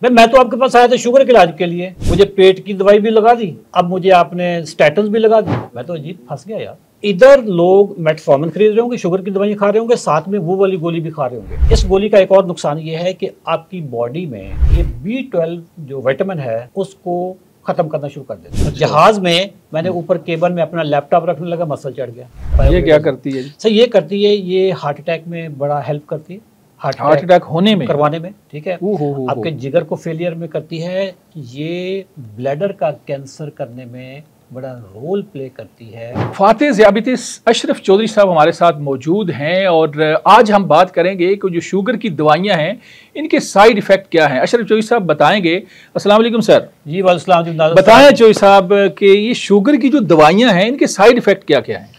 भाई मैं तो आपके पास आया था शुगर के इलाज के लिए, मुझे पेट की दवाई भी लगा दी, अब मुझे आपने स्टेटस भी लगा दी। मैं तो अजीब फंस गया यार। इधर लोग मेटफॉर्मिन खरीद रहे होंगे, शुगर की दवाई खा रहे होंगे, साथ में वो वाली गोली भी खा रहे होंगे। इस गोली का एक और नुकसान ये है कि आपकी बॉडी में ये B12 जो विटामिन है उसको खत्म करना शुरू कर देते हैं। जहाज में मैंने ऊपर केबल में अपना लैपटॉप रखने लगा, मसल चढ़ गया। ये क्या करती है सर? ये करती है, ये हार्ट अटैक में बड़ा हेल्प करती है, हार्ट अटैक होने में, करवाने में। ठीक है, आपके जिगर को फेलियर में करती है, ये ब्लैडर का कैंसर करने में बड़ा रोल प्ले करती है। फातिह ज़ियाबितिस अशरफ चौधरी साहब हमारे साथ मौजूद हैं और आज हम बात करेंगे कि जो शुगर की दवाइयां हैं इनके साइड इफ़ेक्ट क्या हैं। अशरफ चौधरी साहब बताएंगे। अस्सलाम वालेकुम सर। जी वालेकुम जी। बताएं चौधरी साहब कि ये शुगर की जो दवाइयां हैं इनके साइड इफ़ेक्ट क्या क्या हैं।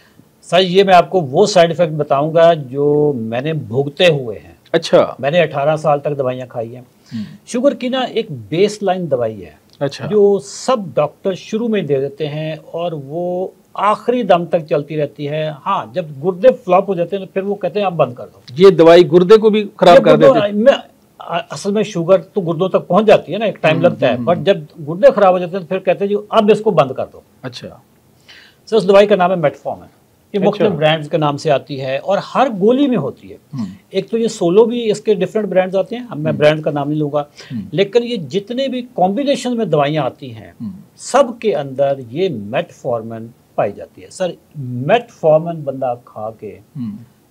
सर ये मैं आपको वो साइड इफ़ेक्ट बताऊंगा जो मैंने भुगते हुए हैं। अच्छा। मैंने 18 साल तक दवाइयाँ खाई हैं। शुगर की ना एक बेस लाइन दवाई है, अच्छा, जो सब डॉक्टर शुरू में दे देते हैं और वो आखिरी दम तक चलती रहती है। हाँ, जब गुर्दे फ्लॉप हो जाते हैं तो फिर वो कहते हैं आप बंद कर दो। ये दवाई गुर्दे को भी खराब कर देती है। असल में शुगर तो गुर्दों तक पहुंच जाती है ना, एक टाइम लगता है, बट जब गुर्दे खराब हो जाते हैं तो फिर कहते हैं जी अब इसको बंद कर दो। अच्छा। सर उस दवाई का नाम है मेटफॉर्मिन। ये मुख्तलिफ ब्रांड्स के नाम से आती है और हर गोली में होती है। एक तो ये सोलो भी इसके डिफरेंट ब्रांड्स आते हैं, अब मैं ब्रांड का नाम नहीं लूँगा, लेकिन ये जितने भी कॉम्बिनेशन में दवाइयाँ आती हैं सब के अंदर ये मेटफॉर्मिन पाई जाती है। सर मेटफॉर्मिन बंदा खा के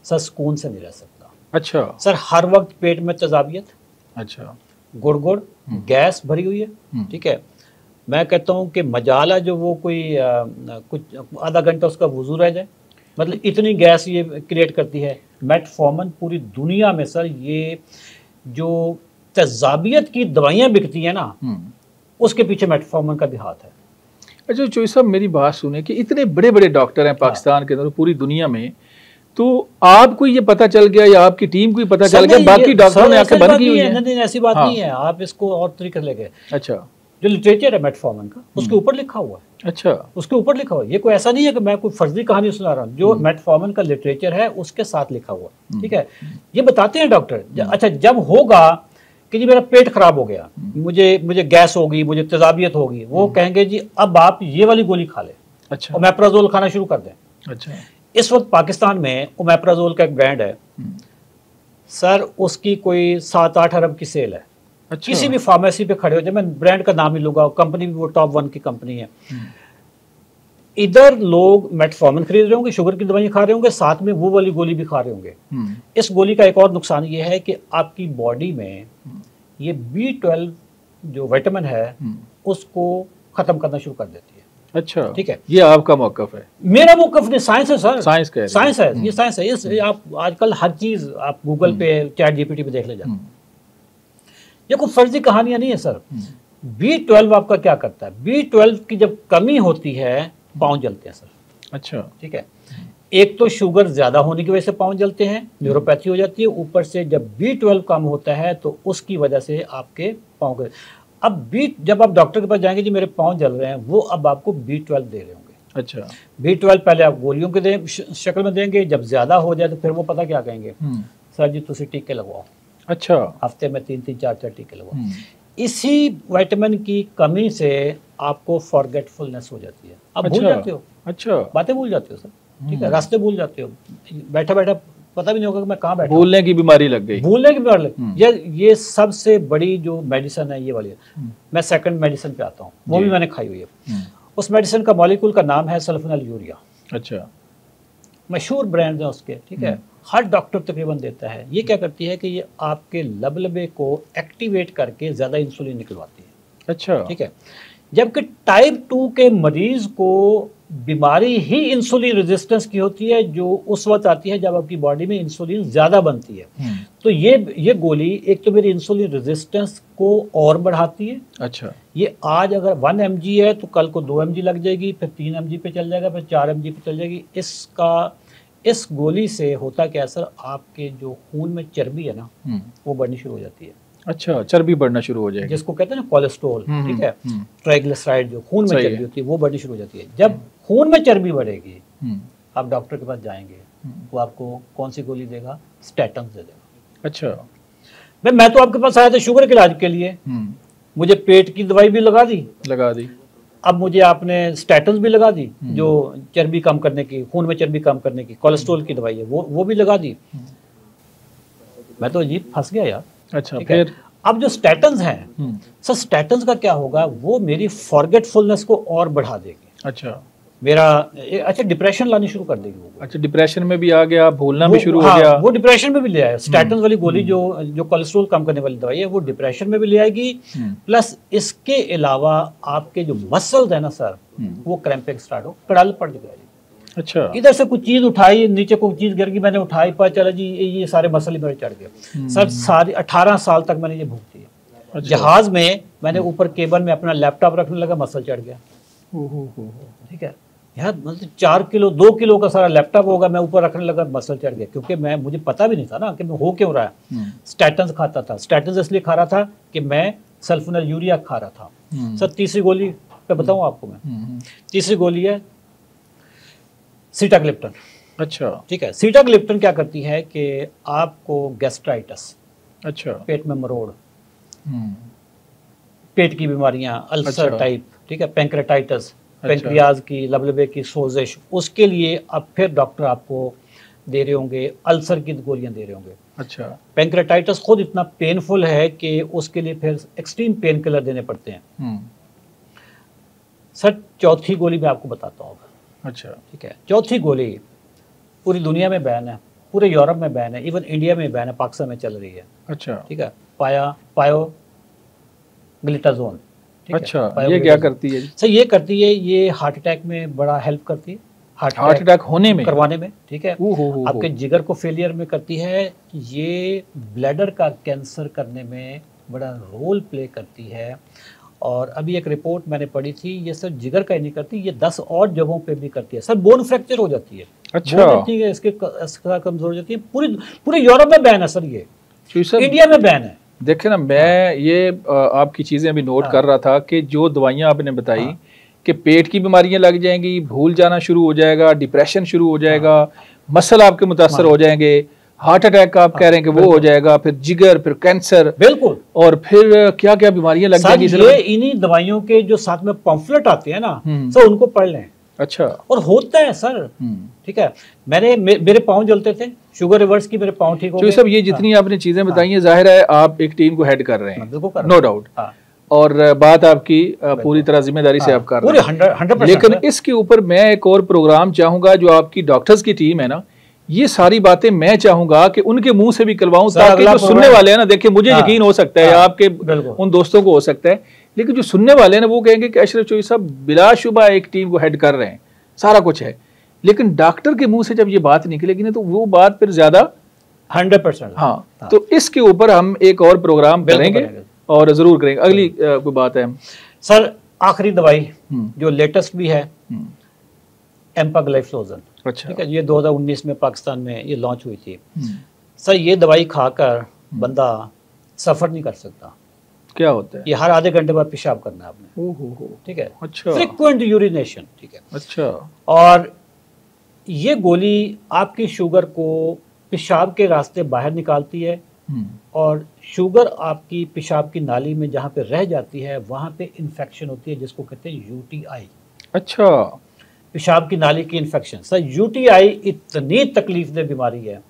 सर सुकून से नहीं रह सकता। अच्छा। सर हर वक्त पेट में तेजाबियत, अच्छा, गुड़ गैस भरी हुई है। ठीक है, मैं कहता हूँ कि मजाला जो वो कोई कुछ आधा घंटा उसका वुजू रह जाए, मतलब इतनी गैस ये क्रिएट करती है। मेटफॉर्मिन पूरी दुनिया में सर ये जो तेजाबियत की दवाइयाँ बिकती हैं ना, उसके पीछे मेटफॉर्मिन का भी हाथ है। अच्छा चौधरी साहब मेरी बात सुने कि इतने बड़े बड़े डॉक्टर हैं पाकिस्तान के अंदर, पूरी दुनिया में, तो आपको ये पता चल गया या आपकी टीम को पता चल गया, बाकी डॉक्टरों ने आके बंद की हुई है? नहीं, ऐसी बात नहीं है, आप इसको और तरीके से लेके। अच्छा। जो लिटरेचर है मेटफॉर्मिन का उसके ऊपर लिखा हुआ है। अच्छा। उसके ऊपर लिखा हुआ है, ये कोई ऐसा नहीं है कि मैं कोई फर्जी कहानी सुना रहा हूँ। जो मेटफॉर्मिन का लिटरेचर है उसके साथ लिखा हुआ। ठीक है, ये बताते हैं डॉक्टर। अच्छा, जब होगा कि जी मेरा पेट खराब हो गया, मुझे गैस होगी, मुझे तेजाबियत होगी, वो कहेंगे जी अब आप ये वाली गोली खा ले। अच्छा। ओमेप्राजोल खाना शुरू कर दें। अच्छा। इस वक्त पाकिस्तान में ओमेप्राजोल का एक ब्रांड है सर, उसकी कोई 7-8 अरब की सेल है। अच्छा। किसी भी फार्मेसी पे खड़े हो जाए, मैं ब्रांड का नाम ही लूंगा, कंपनी भी वो टॉप 1 की कंपनी है। इधर लोग मेटफॉर्मिन खरीद रहे होंगे, शुगर की दवाई खा रहे होंगे, साथ में वो वाली गोली भी खा रहे होंगे। इस गोली का एक और नुकसान ये है कि आपकी बॉडी में ये B12 जो विटामिन है उसको खत्म करना शुरू कर देती है। अच्छा। ठीक है, ये आपका मौकफ है? मेरा मौकफ नहीं, साइंस है सर। साइंस का है? साइंस है, ये साइंस है। इस आप आजकल हर चीज आप गूगल पे, चैट GPT पे देख ले जाए। ये कोई फर्जी कहानियां नहीं है सर। B12 आपका क्या करता है? B12 की जब कमी होती है पाँव जलते हैं सर। अच्छा। ठीक है, एक तो शुगर ज्यादा होने की वजह से पाँव जलते हैं, न्यूरोपैथी हो जाती है, ऊपर से जब B12 कम होता है तो उसकी वजह से आपके पाँव के अब जब आप डॉक्टर के पास जाएंगे जी मेरे पाँव जल रहे हैं, वो अब आपको B12 दे रहे होंगे। अच्छा। B12 पहले आप गोलियों के शक्ल में देंगे, जब ज्यादा हो जाए तो फिर वो पता क्या कहेंगे, सर जी तुसी टीके लगवाओ। अच्छा। हफ्ते में 3-3 4-4 टीके लगवाओ। इसी विटामिन की कमी से आपको फॉरगेटफुलनेस हो जाती है, आप भूल जाते हो। अच्छा, बातें भूल जाते हो सर। ठीक है, रास्ते भूल जाते हो, बैठा बैठा पता भी नहीं होगा कि मैं कहाँ बैठा। भूलने की बीमारी लग गई। भूलने की बीमारी लग। ये सबसे बड़ी जो मेडिसिन है ये वाली है। मैं सेकंड मेडिसिन पे आता हूँ, वो भी मैंने खाई हुई है। उस मेडिसिन का मॉलिक्यूल का नाम है सल्फोनिल यूरिया। अच्छा। मशहूर ब्रांड है उसके। ठीक है, हर डॉक्टर तकरीबन देता है। ये क्या करती है कि ये आपके लबलबे को एक्टिवेट करके ज़्यादा इंसुलिन निकलवाती है। अच्छा। ठीक है, जबकि टाइप 2 के मरीज को बीमारी ही इंसुलिन रेजिस्टेंस की होती है, जो उस वक्त आती है जब आपकी बॉडी में इंसुलिन ज़्यादा बनती है। तो ये गोली एक तो मेरी इंसुलिन रेजिस्टेंस को और बढ़ाती है। अच्छा। ये आज अगर 1 mg है तो कल को 2 mg लग जाएगी, फिर 3 mg पे चल जाएगा, फिर 4 mg पे चल जाएगी। इस गोली से होता क्या सर, आपके जो खून में चर्बी है ना वो बढ़नी शुरू हो जाती है। अच्छा, चर्बी बढ़ना शुरू हो जाएगी, जिसको कहते हैं ना कोलेस्ट्रॉल। ठीक है, ट्राइग्लिसराइड जो खून में चर्बी होती है वो बढ़नी शुरू हो जाती है। जब खून में चर्बी बढ़ेगी आप डॉक्टर के पास जाएंगे, वो आपको कौन सी गोली देगा? स्टैटन दे देगा। अच्छा। भाई मैं तो आपके पास आया था शुगर के इलाज के लिए, मुझे पेट की दवाई भी लगा दी, अब मुझे आपने स्टैटन्स भी लगा दी, जो चर्बी कम करने की, खून में चर्बी कम करने की, कोलेस्ट्रॉल की दवाई है वो भी लगा दी। मैं तो अजीब फंस गया यार। अच्छा, फिर अब जो स्टैटन्स हैं सर, स्टैटन्स का क्या होगा, वो मेरी फॉरगेटफुलनेस को और बढ़ा देगी। अच्छा, मेरा अच्छा डिप्रेशन लानी शुरू कर देगी वो। अच्छा, डिप्रेशन में भी आ गया, भूलना भी शुरू हो गया। वो डिप्रेशन में भी ले आया। स्टैटन्स वाली गोली जो कोलेस्ट्रॉल कम करने वाली दवाई है, वो डिप्रेशन में भी ले आएगी। प्लस इसके अलावा आपके जो मसल्स है ना सर, वो क्रैम्पिंग स्टार्ट हो, कड़ाल पड़ जाएगी। अच्छा, इधर से कुछ चीज उठाई, नीचे कोई चीज गिर गई, मैंने उठाई, पता चला जी ये सारे मसल ही मेरे चढ़ गए। सर सारी 18 साल तक मैंने ये भुगती है। अच्छा। जहाज में मैंने ऊपर केबल में अपना लैपटॉप रखने लगा, मसल चढ़ गया। ठीक है यार, मतलब 4 किलो 2 किलो का सारा लैपटॉप होगा, मैं ऊपर रखने लगा, मसल चढ़ गया। क्योंकि मुझे पता भी नहीं था ना कि मैं हो क्यों रहा है। स्टैटन्स खाता था, स्टैटन्स इसलिए खा रहा था कि मैं सल्फोनेल यूरिया खा रहा था। सर तीसरी गोली पे बताऊं आपको मैं, तीसरी गोली है सीटाग्लिप्टन। अच्छा, ठीक है। सीटाग्लिप्टन क्या करती है कि आपको गैस्ट्राइटिस, अच्छा, पेट में मरोड़, पेट की बीमारियां, अल्सर टाइप, ठीक है, पैंक्रेटाइटिस, पेंक्रियाज की, लबलबे की सोजिश, उसके लिए अब फिर डॉक्टर आपको दे रहे होंगे, अल्सर की गोलियां दे रहे होंगे। अच्छा, पैंक्रेटाइटिस खुद इतना पेनफुल है कि उसके लिए फिर एक्सट्रीम पेन किलर देने पड़ते हैं। सर चौथी गोली मैं आपको बताता हूँ। अच्छा, ठीक है, चौथी गोली पूरी दुनिया में बैन है, पूरे यूरोप में बैन है, इवन इंडिया में बैन है, पाकिस्तान में चल रही है। अच्छा, ठीक है, पायोग्लिटाजोन। अच्छा, ये क्या करती है सर? ये करती है, ये हार्ट अटैक में बड़ा हेल्प करती है, हार्ट अटैक होने में, करवाने में। ठीक है, आपके जिगर को फेलियर में करती है, ये ब्लैडर का कैंसर करने में बड़ा रोल प्ले करती है। और अभी एक रिपोर्ट मैंने पढ़ी थी, ये सिर्फ जिगर का ही नहीं करती, ये 10 और जगहों पे भी करती है। सर बोन फ्रैक्चर हो जाती है। अच्छा, इसका कमजोर हो जाती है। पूरे यूरोप में बैन है सर, ये इंडिया में बैन है। देखे ना, मैं ये आपकी चीज़ें अभी नोट कर रहा था कि जो दवाइयाँ आपने बताई कि पेट की बीमारियां लग जाएंगी, भूल जाना शुरू हो जाएगा, डिप्रेशन शुरू हो जाएगा, मसल आपके मुतासर हो जाएंगे, हार्ट अटैक का आप कह रहे हैं कि वो हो जाएगा, फिर जिगर, फिर कैंसर, बिल्कुल, और फिर क्या क्या बीमारियां लग जाएंगी। ये इन्हीं दवाइयों के जो साथ में पम्फलेट आते हैं ना सर, उनको पढ़ लें। अच्छा, और होता है सर। ठीक है, मेरे पाँव जलते थे, शुगर रिवर्स की, मेरे पाँव ठीक हो गए। सब ये जितनी आपने चीजें बताई हैं, जाहिर है आप एक टीम को हेड कर रहे हैं, नो डाउट, और बात आपकी पूरी तरह जिम्मेदारी से आप कर रहे हैं, 100%। लेकिन इसके ऊपर मैं एक और प्रोग्राम चाहूंगा, जो आपकी डॉक्टर्स की टीम है ना, ये सारी बातें मैं चाहूंगा कि उनके मुंह से भी करवाऊं, ताकि जो सुनने वाले हैं ना, देखिए मुझे यकीन हो सकता है, आपके उन दोस्तों को हो सकता है, लेकिन जो सुनने वाले हैं ना, वो कहेंगे कि अशरफ चौधरी साहब बिलाशुबा एक टीम को हेड कर रहे हैं, सारा कुछ है, लेकिन डॉक्टर के मुंह से जब ये बात निकलेगी ना, तो वो बात फिर ज्यादा 100%। हाँ, तो इसके ऊपर हम एक और प्रोग्राम करेंगे और जरूर करेंगे। अगली कोई बात है सर, आखिरी दवाई जो लेटेस्ट भी है, एम्पाग्लाइफ्लोजन। अच्छा, ठीक है, ये 2019 में पाकिस्तान में ये लॉन्च हुई थी। सर ये दवाई खाकर बंदा सफर नहीं कर सकता। क्या होता है? ये हर आधे घंटे बाद पेशाब करना है आपने। ठीक है, अच्छा, फ्रीक्वेंट यूरिनेशन। ठीक है, अच्छा, और ये गोली आपकी शुगर को पेशाब के रास्ते बाहर निकालती है, और शुगर आपकी पेशाब की नाली में जहाँ पे रह जाती है, वहाँ पे इन्फेक्शन होती है, जिसको कहते हैं यूटीआई। अच्छा, पेशाब की नाली की इन्फेक्शन। सर यूटीआई इतनी तकलीफदेह बीमारी है,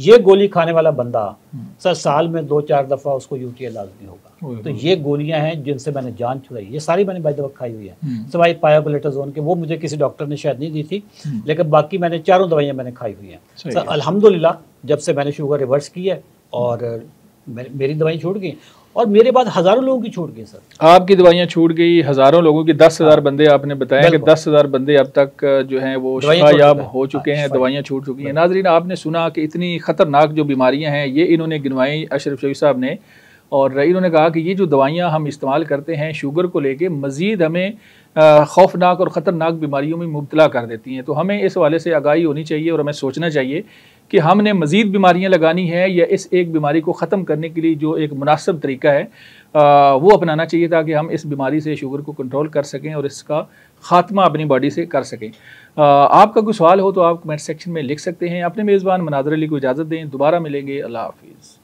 ये गोली खाने वाला बंदा सर साल में 2-4 दफा उसको यूटीआई लाजमी होगा। तो ये गोलियां हैं जिनसे मैंने जान छुड़ाई, ये सारी मैंने बाय द वे खाई हुई है, सिवाय पायोग्लिटाजोन के, वो मुझे किसी डॉक्टर ने शायद नहीं दी थी, लेकिन बाकी मैंने चारों दवाइयां मैंने खाई हुई हैं। सर अल्हम्दुलिल्लाह, जब से मैंने शुगर रिवर्स की है और मेरी दवाई छूट गई, और मेरे बाद हजारों लोगों की छूट गई। सर आपकी दवाइयाँ छूट गई, हजारों लोगों की, 10,000 बंदे आपने बताया कि 10,000 बंदे अब तक जो हैं वो शिफायाब हो चुके हैं, दवाइयाँ छूट चुकी हैं। नाज़रीन, आपने सुना कि इतनी ख़तरनाक जो बीमारियाँ हैं, ये इन्होंने गिनवाई अशरफ चौधरी साहब ने, और इन्होंने कहा कि ये जो दवाइयाँ हम इस्तेमाल करते हैं शुगर को लेके, मज़ीद हमें खौफनाक और ख़तरनाक बीमारियों में मुब्तला कर देती हैं। तो हमें इस हवाले से आगाही होनी चाहिए, और हमें सोचना चाहिए कि हमने मज़ीद बीमारियां लगानी है, या इस एक बीमारी को ख़त्म करने के लिए जो एक मुनासिब तरीका है वो अपनाना चाहिए, ताकि हम इस बीमारी से शुगर को कंट्रोल कर सकें और इसका ख़ात्मा अपनी बॉडी से कर सकें। आपका कोई सवाल हो तो आप कमेंट सेक्शन में लिख सकते हैं। अपने मेज़बान मनाज़र अली को इजाज़त दें, दोबारा मिलेंगे, अल्लाह हाफ़िज़।